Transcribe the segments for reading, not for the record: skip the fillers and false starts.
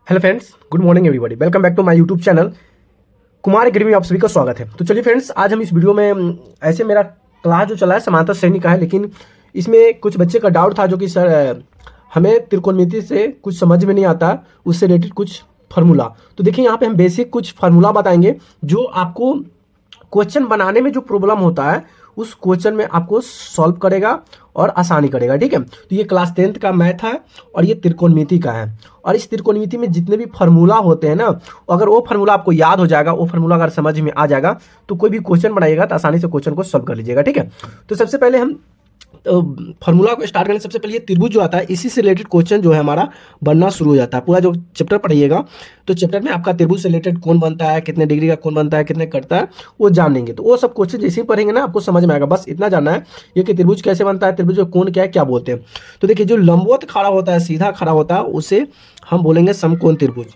Hello friends, good morning everybody. Welcome back to my YouTube channel Kumar Academy में आप सभी का स्वागत है। तो चलिए फ्रेंड्स, आज हम इस वीडियो में ऐसे मेरा क्लास जो चला है समांतर श्रेणी का है, लेकिन इसमें कुछ बच्चे का डाउट था जो कि सर हमें त्रिकोणमिति से कुछ समझ में नहीं आता, उससे रिलेटेड कुछ फार्मूला। तो देखिए यहाँ पे हम बेसिक कुछ फार्मूला बताएंगे जो आपको क्वेश्चन बनाने में जो प्रॉब्लम होता है उस क्वेश्चन में आपको सॉल्व करेगा और आसानी करेगा। ठीक है, तो ये क्लास 10th का मैथ है और ये त्रिकोणमिति का है। और इस त्रिकोणमिति में जितने भी फार्मूला होते हैं ना, अगर वो फार्मूला आपको याद हो जाएगा, वो फार्मूला अगर समझ में आ जाएगा तो कोई भी क्वेश्चन बनाइएगा तो आसानी से क्वेश्चन को सॉल्व कर लीजिएगा। ठीक है, तो सबसे पहले हम फार्मूला को स्टार्ट करने सबसे पहले ये त्रिभुज जो आता है, इसी से रिलेटेड क्वेश्चन जो है हमारा बनना शुरू हो जाता है। पूरा जो चैप्टर पढ़िएगा तो चैप्टर में आपका त्रिभुज से रिलेटेड कौन बनता है, कितने डिग्री का कौन बनता है, कितने कटता है, वो जानेंगे। तो वो सब क्वेश्चन जैसे ही पढ़ेंगे ना आपको समझ में आएगा। बस इतना जानना है ये कि त्रिभुज कैसे बनता है, त्रिभुज में कौन क्या है, क्या बोलते हैं। तो देखिए, जो लंबवत खड़ा होता है, सीधा खड़ा होता है, उसे हम बोलेंगे समकोण त्रिभुज।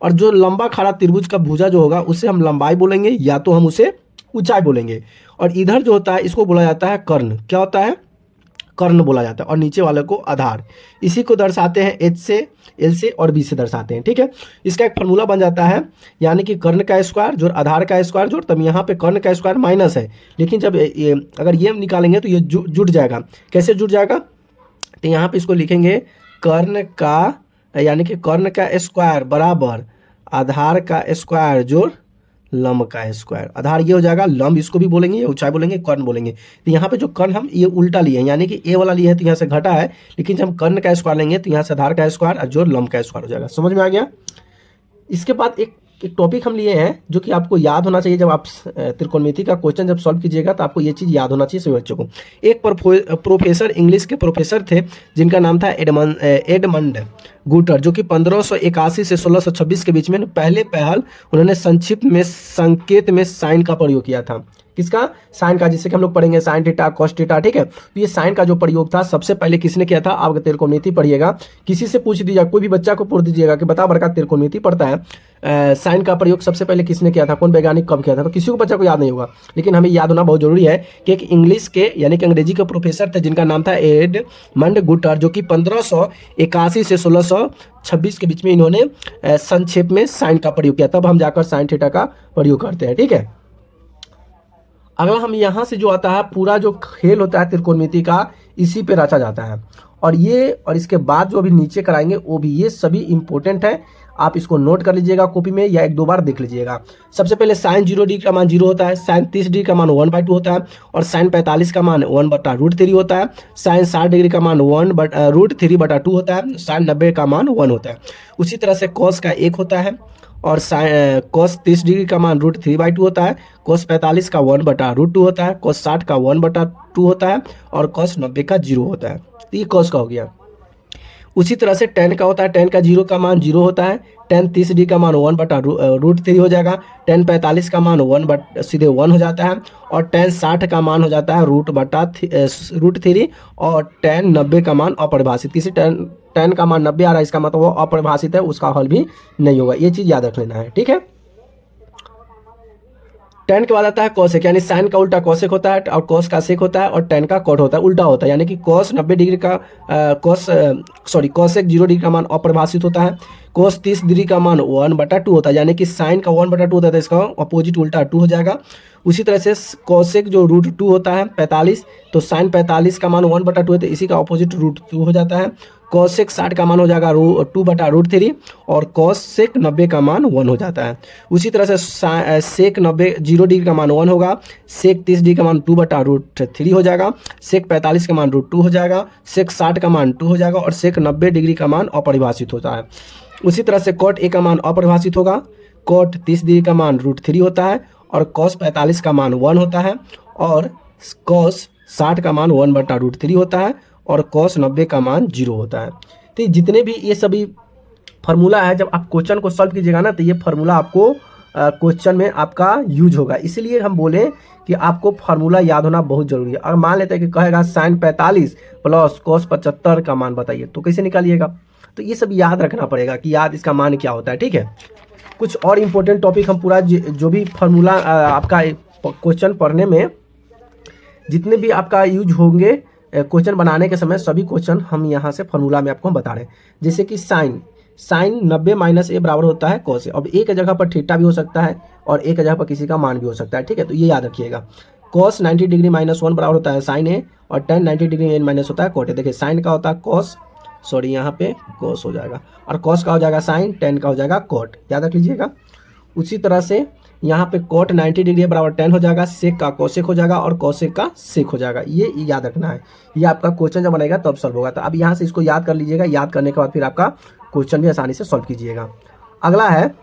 और जो लंबा खड़ा त्रिभुज का भुजा जो होगा उसे हम लंबाई बोलेंगे, या तो हम उसे ऊंचाई बोलेंगे। और इधर जो होता है इसको बोला जाता है कर्ण। क्या होता है? कर्ण बोला जाता है। और नीचे वाले को आधार। इसी को दर्शाते हैं एच से, एल से और बी से दर्शाते हैं। ठीक है, इसका एक फार्मूला बन जाता है, यानी कि कर्ण का स्क्वायर जोड़ आधार का स्क्वायर जोड़, तब यहाँ पे कर्ण का स्क्वायर माइनस है, लेकिन जब अगर ये निकालेंगे तो ये जुड़ जाएगा। कैसे जुड़ जाएगा? तो यहाँ पे इसको लिखेंगे कर्ण का, यानी कि कर्ण का स्क्वायर बराबर आधार का स्क्वायर जोड़ लंब का स्क्वायर। आधार ये हो जाएगा, लंब इसको भी बोलेंगे, ये ऊंचाई बोलेंगे, कर्ण बोलेंगे। तो यहाँ पे जो कर्ण हम ये उल्टा लिए हैं, यानी कि ए वाला लिए है तो यहाँ से घटा है, लेकिन जब हम कर्ण का स्क्वायर लेंगे तो यहाँ से आधार का स्क्वायर और जो लंब का स्क्वायर हो जाएगा। समझ में आ गया? इसके बाद एक टॉपिक हम लिए हैं जो कि आपको याद होना चाहिए। जब आप त्रिकोणमिति का क्वेश्चन जब सॉल्व कीजिएगा तो आपको ये चीज़ याद होना चाहिए सभी बच्चों को। एक प्रोफेसर, इंग्लिश के प्रोफेसर थे जिनका नाम था एडमंड गुटर, जो कि 1581 से 1626 के बीच में पहले उन्होंने संक्षिप्त में संकेत में साइन का प्रयोग किया था। किसका? साइन का, जिससे कि हम लोग पढ़ेंगे साइन थीटा, कॉस थीटा। ठीक है, तो ये साइन का जो प्रयोग था सबसे पहले किसने किया था? आप त्रिकोणमिति पढ़िएगा, किसी से पूछ दीजिएगा, कोई भी बच्चा को पूछ दीजिएगा कि बता बड़का त्रिकोणमिति पढ़ता है, साइन का प्रयोग सबसे पहले किसने किया था, कौन वैज्ञानिक कब किया था? तो किसी को बच्चा को याद नहीं होगा, लेकिन हमें याद होना बहुत जरूरी है कि एक इंग्लिश के यानी कि अंग्रेजी के प्रोफेसर थे जिनका नाम था एडमंड गुटर, जो कि 1581 से 1626 के बीच में इन्होंने संक्षेप में साइन का प्रयोग किया। तब हम जाकर साइन थीटा का प्रयोग करते हैं। ठीक है, अगला हम यहाँ से जो आता है, पूरा जो खेल होता है त्रिकोणमिति का इसी पे रचा जाता है। और इसके बाद जो अभी नीचे कराएंगे वो भी, ये सभी इंपॉर्टेंट है। आप इसको नोट कर लीजिएगा कॉपी में या एक दो बार देख लीजिएगा। सबसे पहले साइन 0 डिग्री का मान 0 होता है, साइन 30 डिग्री का मान 1/2 होता है, और साइन 45 का मान 1/√3 होता है, साइन 60 डिग्री का मान 1/√3/2 होता है, साइन 90 का मान 1 होता है। उसी तरह से कॉस का 1 होता है, और कॉस 30 डिग्री का मान √3/2 होता है, कॉस 45 का 1/√2 होता है, कॉस 60 का 1/2 होता है, और कॉस 90 का 0 होता है। तो ये कॉस का हो गया। उसी तरह से टेन का होता है, टेन का 0 का मान 0 होता है, टेन 30 डिग्री का मान 1/√3 हो जाएगा, टेन 45 का मान सीधे 1 हो जाता है, और टेन 60 का मान हो जाता है √3, और टेन 90 का मान अपरिभाषित। किसी टेन का मान 90 आ रहा है, इसका मतलब वो अपरिभाषित है, उसका हल भी नहीं होगा। ये चीज़ याद रख लेना है। ठीक है, टेन के बाद आता है कॉसेक, यानी साइन का उल्टा कॉसेक होता है, और कॉस का सेक होता है, और टेन का कॉट होता है, उल्टा होता है। यानी कि कॉस 90 डिग्री का कॉसेक 0 डिग्री का मान अपरिभाषित होता है, कॉस 30 डिग्री का मान 1/2 होता है, यानी कि साइन का 1/2 होता है, इसका अपोजिट उल्टा 2 हो जाएगा। उसी तरह से कॉसेक जो √2 होता है 45, तो साइन 45 का मान 1/2 है, तो इसी का अपोजिट √2 हो जाता है। कॉसेक 60 का मान हो जाएगा 2/√3, और कॉसेक 90 का मान 1 हो जाता है। उसी तरह से सेक 0 डिग्री का मान 1 होगा, सेक 30 डिग्री का मान 2/√3 हो जाएगा, सेक 45 का मान √2 हो जाएगा, सेक 60 का मान 2 हो जाएगा, और सेक 90 डिग्री का मान अपरिभाषित होता है। उसी तरह से कॉट ए का मान अपरिभाषित होगा, कॉट 30 डिग्री का मान √3 होता है, और कॉस 45 का मान 1 होता है, और कॉस 60 का मान 1/√3 होता है, और कॉस 90 का मान 0 होता है। तो जितने भी ये सभी फार्मूला है, जब आप क्वेश्चन को सॉल्व कीजिएगा ना, तो ये फार्मूला आपको क्वेश्चन में आपका यूज होगा। इसीलिए हम बोले कि आपको फार्मूला याद होना बहुत जरूरी है। अगर मान लेते हैं कि कहेगा साइन 45 प्लस कॉस 75 का मान बताइए, तो कैसे निकालिएगा? तो ये सब याद रखना पड़ेगा कि याद इसका मान क्या होता है। ठीक है, कुछ और इम्पोर्टेंट टॉपिक हम पूरा जो भी फार्मूला आपका क्वेश्चन पढ़ने में जितने भी आपका यूज होंगे क्वेश्चन बनाने के समय, सभी क्वेश्चन हम यहाँ से फार्मूला में आपको बता रहे हैं। जैसे कि साइन साइन 90 माइनस ए बराबर होता है कॉस ए। अब ए की जगह पर थीटा भी हो सकता है और ए की जगह पर किसी का मान भी हो सकता है, ठीक है, तो ये याद रखिएगा। कॉस 90 डिग्री माइनस 1 बराबर होता है साइन ए और टेन 90 डिग्री माइनस होता है कॉट ए। देखिए साइन का होता है कॉस, सॉरी यहाँ पे कॉस हो जाएगा, और कॉस का हो जाएगा साइन, टेन का हो जाएगा कॉट, याद रख लीजिएगा। उसी तरह से यहाँ पे कॉट 90 डिग्री बराबर टेन हो जाएगा, सेक का कोसेक हो जाएगा और कोसेक का सेक हो जाएगा। ये याद रखना है, ये आपका क्वेश्चन जब बनेगा तब सॉल्व होगा। तो अब यहाँ से इसको याद कर लीजिएगा, याद करने के बाद फिर आपका क्वेश्चन भी आसानी से सॉल्व कीजिएगा। अगला है,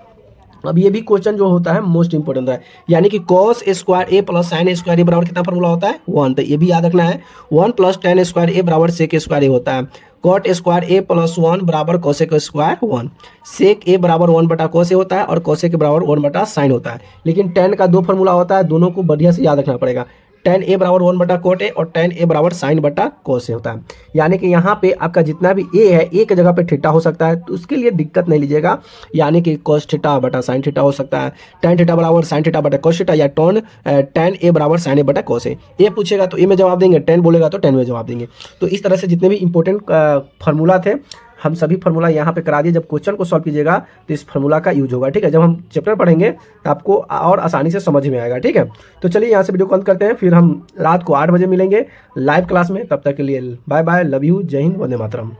अब ये भी क्वेश्चन जो होता है मोस्ट इंपोर्टेंट है, यानी कि कॉस स्क्वायर ए प्लस साइन स्क्वायर ए बराबर कितना फॉर्मूला होता है 1। तो ये भी याद रखना है, 1 प्लस टेन स्क्वायर ए बराबर सेक स्क्वायर ए होता है। कॉट स्क्वायर ए प्लस 1 बराबर कोसेक स्क्वायर 1। सेक ए बराबर 1 बटा कोस ए होता है और कोसेक के बराबर 1 बटा साइन होता है। लेकिन टेन का दो फॉर्मूला होता है, दोनों को बढ़िया से याद रखना पड़ेगा। टेन ए बराबर 1 बटा कोट ए और टेन ए बराबर साइन बटा कोस ए होता है। यानी कि यहाँ पे आपका जितना भी ए है, ए की जगह पे थीटा हो सकता है, तो उसके लिए दिक्कत नहीं लीजिएगा। यानी कि कोस थीटा बटा साइन थीटा हो सकता है, टेन थीटा बराबर साइन थीटा बटा कोस थीटा, या टेन ए बराबर साइन ए बटा कोस ए। ए पूछेगा तो ए में जवाब देंगे, टेन बोलेगा तो टेन में जवाब देंगे। तो इस तरह से जितने भी इंपॉर्टेंट फार्मूला थे, हम सभी फार्मूला यहाँ पे करा दिए। जब क्वेश्चन को सॉल्व कीजिएगा तो इस फार्मूला का यूज होगा, ठीक है। जब हम चैप्टर पढ़ेंगे तो आपको और आसानी से समझ में आएगा, ठीक है। तो चलिए यहाँ से वीडियो को अंत करते हैं, फिर हम रात को 8 बजे मिलेंगे लाइव क्लास में। तब तक के लिए बाय बाय, लव यू, जय हिंद, वंदे मातरम।